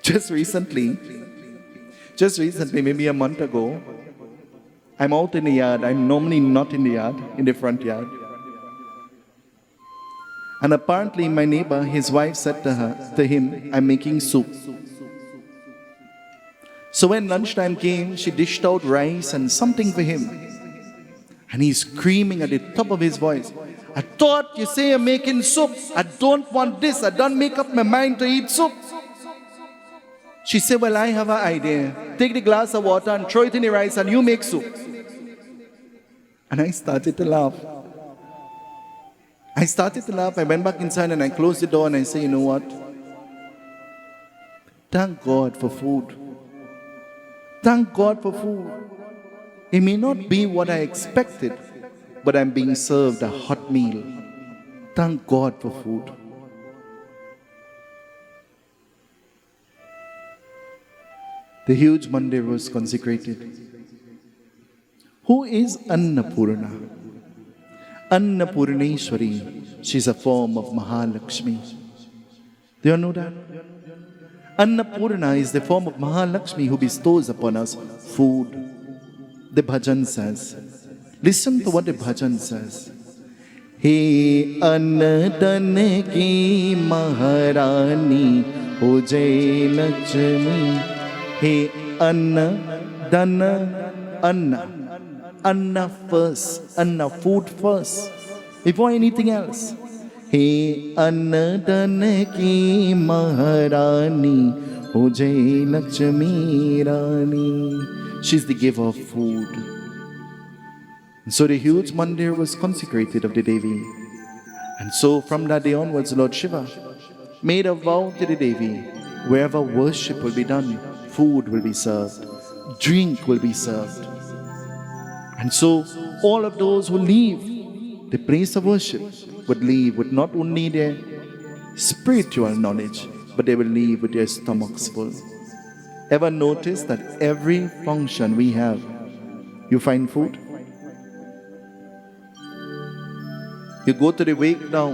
Just recently, maybe a month ago, I'm out in the yard. I'm normally not in the yard, in the front yard. And apparently my neighbor, his wife said to him, I'm making soup. So when lunchtime came, she dished out rice and something for him. And he's screaming at the top of his voice, I thought you say you're making soup. I don't want this. I don't make up my mind to eat soup. She said, well, I have an idea. Take the glass of water and throw it in the rice and you make soup. And I started to laugh. I went back inside and I closed the door and I said, you know what? Thank God for food. Thank God for food. It may not be what I expected, but I'm being served a hot meal. Thank God for food. The huge mandir was consecrated. Who is Annapurna? Annapurneshwari. She's a form of Mahalakshmi. Do you know that? Annapurna is the form of Mahalakshmi who bestows upon us food. The bhajan says, listen to what the bhajan says. He Annadan ki Maharani ho jai Lakshmi. He Anna Dana Anna. Anna first. Anna, food first. Before anything else. He Annadan ki Maharani ho jai Lakshmi Rani. She's the giver of food. So the huge mandir was consecrated of the Devi. And so from that day onwards, Lord Shiva made a vow to the Devi, wherever worship will be done, food will be served, drink will be served. And so all of those who leave the place of worship would leave with not only their spiritual knowledge, but they will leave with their stomachs full. Ever notice that every function we have, you find food? You go to the wake now,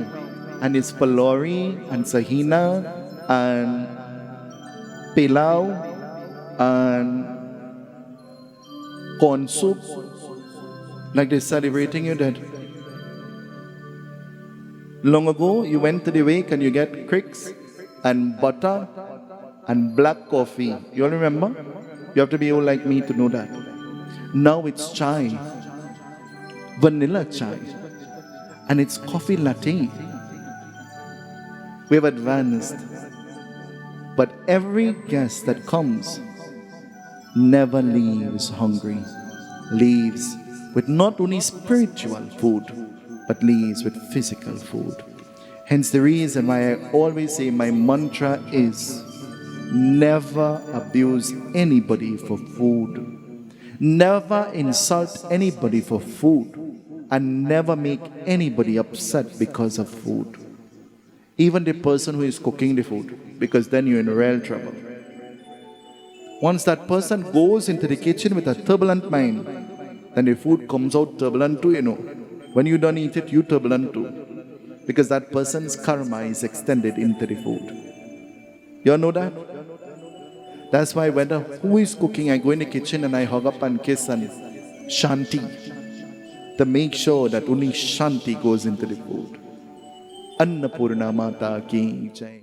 and it's palori and sahina and pilau and corn soup, like they're celebrating your dead. Long ago, you went to the wake and you get cricks and butter and black coffee. You all remember? You have to be old like me to know that. Now it's chai, vanilla chai, and it's coffee latte. We have advanced. But every guest that comes never leaves hungry, leaves with not only spiritual food, but leaves with physical food. Hence the reason why I always say my mantra is never abuse anybody for food. Never insult anybody for food. And never make anybody upset because of food. Even the person who is cooking the food, because then you're in real trouble. Once that person goes into the kitchen with a turbulent mind, then the food comes out turbulent too, you know. When you don't eat it, you turbulent too. Because that person's karma is extended into the food. You all know that? That's why whether who is cooking, I go in the kitchen and I hug up and kiss and shanti, to make sure that only shanti goes into the food. Annapurna Mata ki jai.